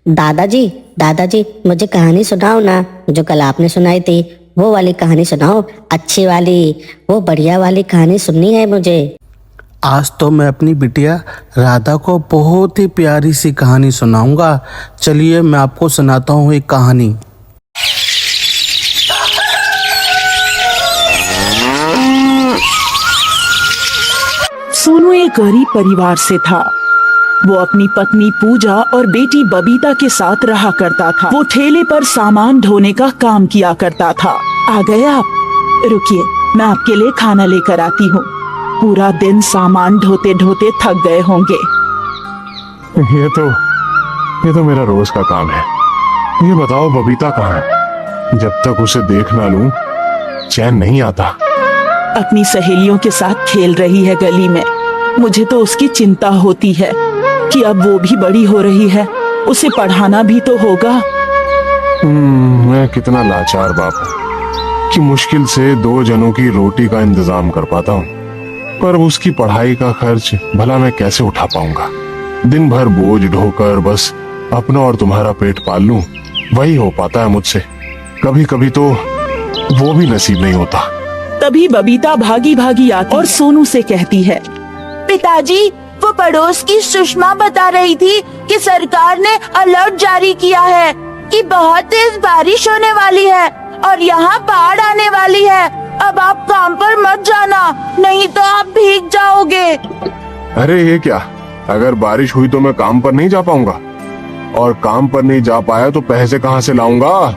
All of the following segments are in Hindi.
दादाजी, दादाजी मुझे कहानी सुनाओ ना, जो कल आपने सुनाई थी वो वाली कहानी सुनाओ, अच्छी वाली, वो बढ़िया वाली कहानी सुननी है मुझे। आज तो मैं अपनी बिटिया राधा को बहुत ही प्यारी सी कहानी सुनाऊंगा। चलिए मैं आपको सुनाता हूँ एक कहानी। सोनू एक गरीब परिवार से था। वो अपनी पत्नी पूजा और बेटी बबीता के साथ रहा करता था। वो ठेले पर सामान ढोने का काम किया करता था। आ गए आप? रुकिए, मैं आपके लिए खाना लेकर आती हूँ। पूरा दिन सामान ढोते ढोते थक गए होंगे। ये तो मेरा रोज का काम है। ये बताओ बबीता कहाँ है? जब तक उसे देख ना लूं चैन नहीं आता। अपनी सहेलियों के साथ खेल रही है गली में। मुझे तो उसकी चिंता होती है कि अब वो भी बड़ी हो रही है, उसे पढ़ाना भी तो होगा। मैं कितना लाचार बाप हूँ कि मुश्किल से 2 जनों की रोटी का इंतजाम कर पाता हूँ, पर उसकी पढ़ाई का खर्च भला मैं कैसे उठा पाऊंगा? दिन भर बोझ ढोकर बस अपना और तुम्हारा पेट पाल लूं, वही हो पाता है मुझसे। कभी कभी तो वो भी नसीब नहीं होता। तभी बबीता भागी भागी आती और सोनू से कहती है, पिताजी, वो पड़ोस की सुषमा बता रही थी कि सरकार ने अलर्ट जारी किया है कि बहुत तेज बारिश होने वाली है और यहाँ बाढ़ आने वाली है। अब आप काम पर मत जाना, नहीं तो आप भीग जाओगे। अरे ये क्या? अगर बारिश हुई तो मैं काम पर नहीं जा पाऊंगा, और काम पर नहीं जा पाया तो पैसे कहाँ से लाऊंगा?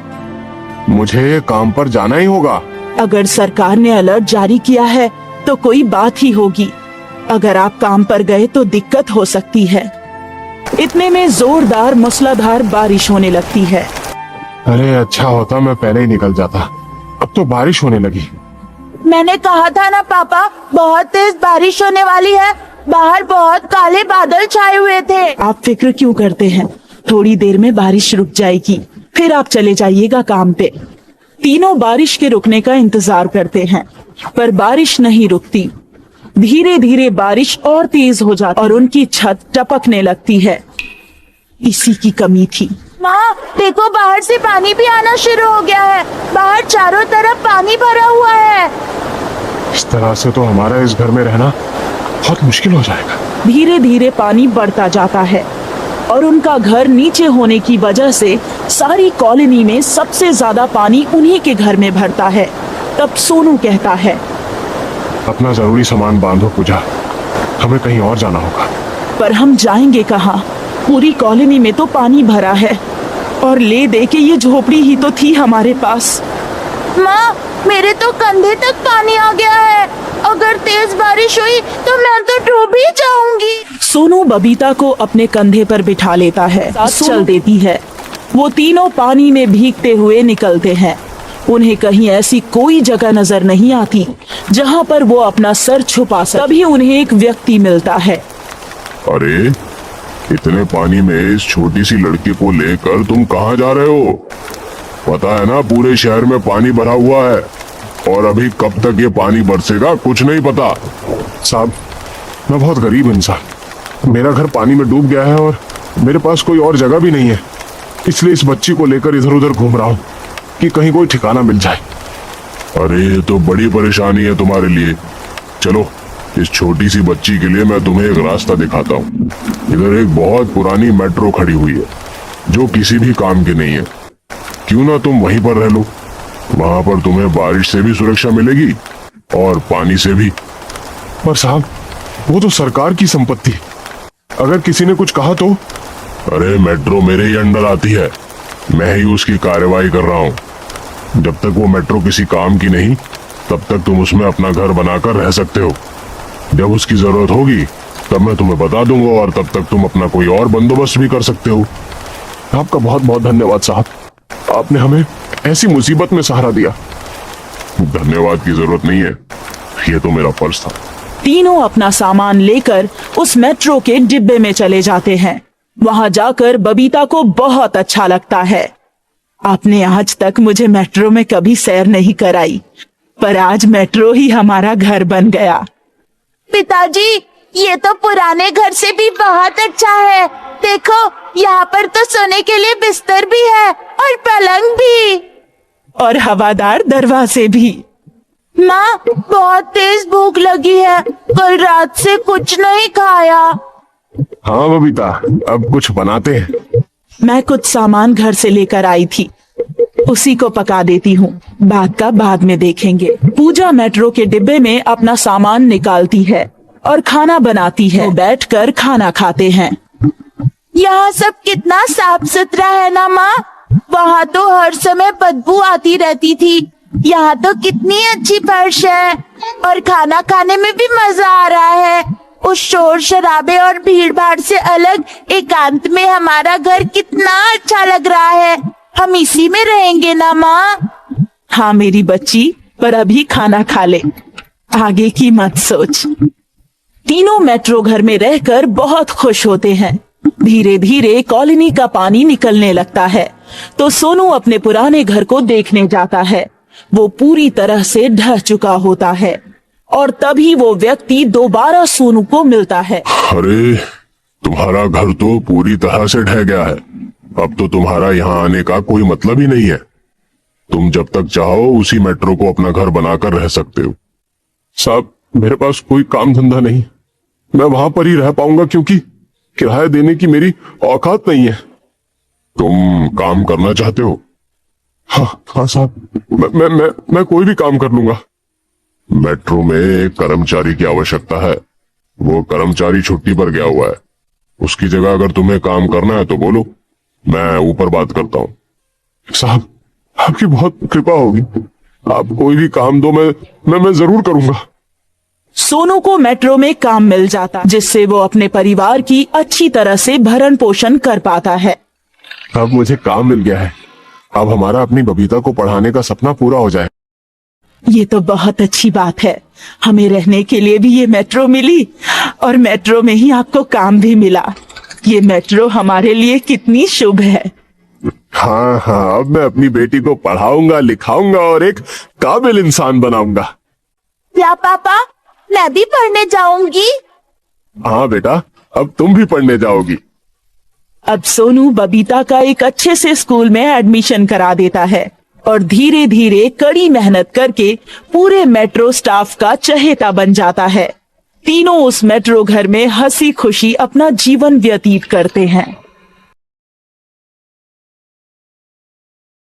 मुझे काम पर जाना ही होगा। अगर सरकार ने अलर्ट जारी किया है तो कोई बात ही होगी। अगर आप काम पर गए तो दिक्कत हो सकती है। इतने में जोरदार मूसलाधार बारिश होने लगती है। अरे अच्छा होता मैं पहले ही निकल जाता, अब तो बारिश होने लगी। मैंने कहा था ना पापा, बहुत तेज बारिश होने वाली है। बाहर बहुत काले बादल छाए हुए थे। आप फिक्र क्यों करते हैं? थोड़ी देर में बारिश रुक जाएगी, फिर आप चले जाइएगा काम पे। तीनों बारिश के रुकने का इंतजार करते हैं, पर बारिश नहीं रुकती। धीरे धीरे बारिश और तेज हो जाती और उनकी छत टपकने लगती है। इसी की कमी थी। माँ देखो, बाहर से पानी भी आना शुरू हो गया है। बाहर चारों तरफ पानी भरा हुआ है। इस तरह से तो हमारा इस घर में रहना बहुत मुश्किल हो जाएगा। धीरे धीरे पानी बढ़ता जाता है और उनका घर नीचे होने की वजह से सारी कॉलोनी में सबसे ज्यादा पानी उन्हीं के घर में भरता है। तब सोनू कहता है, अपना जरूरी सामान बांधो पूजा, हमें कहीं और जाना होगा। पर हम जाएंगे कहाँ? पूरी कॉलोनी में तो पानी भरा है और ले दे के ये झोपड़ी ही तो थी हमारे पास। माँ, मेरे तो कंधे तक पानी आ गया है। अगर तेज बारिश हुई तो मैं तो डूब ही जाऊंगी। सोनू बबीता को अपने कंधे पर बिठा लेता है, चल देती है। वो तीनों पानी में भीगते हुए निकलते हैं। उन्हें कहीं ऐसी कोई जगह नजर नहीं आती जहाँ पर वो अपना सर छुपा सके। तभी उन्हें एक व्यक्ति मिलता है। अरे इतने पानी में इस छोटी सी लड़की को लेकर तुम कहाँ जा रहे हो? पता है ना पूरे शहर में पानी भरा हुआ है, और अभी कब तक ये पानी बरसेगा कुछ नहीं पता। साहब, मैं बहुत गरीब इंसान, मेरा घर पानी में डूब गया है और मेरे पास कोई और जगह भी नहीं है, इसलिए इस बच्ची को लेकर इधर उधर घूम रहा हूँ कि कहीं कोई ठिकाना मिल जाए। अरे ये तो बड़ी परेशानी है तुम्हारे लिए। चलो, इस छोटी सी बच्ची के लिए मैं तुम्हें एक रास्ता दिखाता हूँ। इधर एक बहुत पुरानी मेट्रो खड़ी हुई है जो किसी भी काम की नहीं है। क्यों ना तुम वहीं पर रह लो? वहां पर तुम्हें बारिश से भी सुरक्षा मिलेगी और पानी से भी। पर साहब, वो तो सरकार की संपत्ति, अगर किसी ने कुछ कहा तो? अरे मेट्रो मेरे ही अंडर आती है, मैं ही उसकी कार्यवाही कर रहा हूँ। जब तक वो मेट्रो किसी काम की नहीं, तब तक तुम उसमें अपना घर बनाकर रह सकते हो। जब उसकी जरूरत होगी तब मैं तुम्हें बता दूंगा, और तब तक तुम अपना कोई और बंदोबस्त भी कर सकते हो। आपका बहुत बहुत धन्यवाद साहब, आपने हमें ऐसी मुसीबत में सहारा दिया। धन्यवाद की जरूरत नहीं है, ये तो मेरा फर्ज था। तीनों अपना सामान लेकर उस मेट्रो के डिब्बे में चले जाते हैं। वहां जाकर बबीता को बहुत अच्छा लगता है। आपने आज तक मुझे मेट्रो में कभी सैर नहीं कराई, पर आज मेट्रो ही हमारा घर बन गया। पिताजी, ये तो पुराने घर से भी बहुत अच्छा है। देखो, यहाँ पर तो सोने के लिए बिस्तर भी है और पलंग भी और हवादार दरवाजे भी। माँ, बहुत तेज भूख लगी है, कल रात से कुछ नहीं खाया। हाँ बबीता, अब कुछ बनाते हैं। मैं कुछ सामान घर से लेकर आई थी, उसी को पका देती हूँ, बात का बाद में देखेंगे। पूजा मेट्रो के डिब्बे में अपना सामान निकालती है और खाना बनाती है। वो बैठकर खाना खाते हैं। यहाँ सब कितना साफ सुथरा है ना माँ। वहाँ तो हर समय बदबू आती रहती थी, यहाँ तो कितनी अच्छी फर्श है और खाना खाने में भी मजा आ रहा है। उस शोर शराबे और भीड़ भाड़ से अलग एकांत में हमारा घर कितना अच्छा लग रहा है। हम इसी में रहेंगे ना माँ। हाँ मेरी बच्ची, पर अभी खाना खा ले, आगे की मत सोच। तीनों मेट्रो घर में रहकर बहुत खुश होते हैं। धीरे धीरे कॉलोनी का पानी निकलने लगता है तो सोनू अपने पुराने घर को देखने जाता है। वो पूरी तरह से ढह चुका होता है और तभी वो व्यक्ति दोबारा सोनू को मिलता है। अरे, तुम्हारा घर तो पूरी तरह से ढह गया है। अब तो तुम्हारा यहाँ आने का कोई मतलब ही नहीं है। तुम जब तक चाहो उसी मेट्रो को अपना घर बनाकर रह सकते हो। साहब, मेरे पास कोई काम धंधा नहीं, मैं वहां पर ही रह पाऊंगा क्योंकि किराया देने की मेरी औकात नहीं है। तुम काम करना चाहते हो? हाँ साहब, मैं कोई भी काम कर लूंगा। मेट्रो में एक कर्मचारी की आवश्यकता है। वो कर्मचारी छुट्टी पर गया हुआ है। उसकी जगह अगर तुम्हें काम करना है तो बोलो, मैं ऊपर बात करता हूँ। साहब, आपकी बहुत कृपा होगी, आप कोई भी काम दो, मैं जरूर करूंगा। सोनू को मेट्रो में काम मिल जाता, जिससे वो अपने परिवार की अच्छी तरह से भरण पोषण कर पाता है। अब मुझे काम मिल गया है, अब हमारा अपनी बबीता को पढ़ाने का सपना पूरा हो जाए। ये तो बहुत अच्छी बात है। हमें रहने के लिए भी ये मेट्रो मिली और मेट्रो में ही आपको काम भी मिला। ये मेट्रो हमारे लिए कितनी शुभ है। हाँ, अब मैं अपनी बेटी को पढ़ाऊंगा, लिखाऊंगा और एक काबिल इंसान बनाऊंगा। क्या पापा, मैं भी पढ़ने जाऊंगी? हाँ बेटा, अब तुम भी पढ़ने जाओगी। अब सोनू बबीता का एक अच्छे से स्कूल में एडमिशन करा देता है और धीरे धीरे कड़ी मेहनत करके पूरे मेट्रो स्टाफ का चहेता बन जाता है। तीनों उस मेट्रो घर में हंसी खुशी अपना जीवन व्यतीत करते हैं।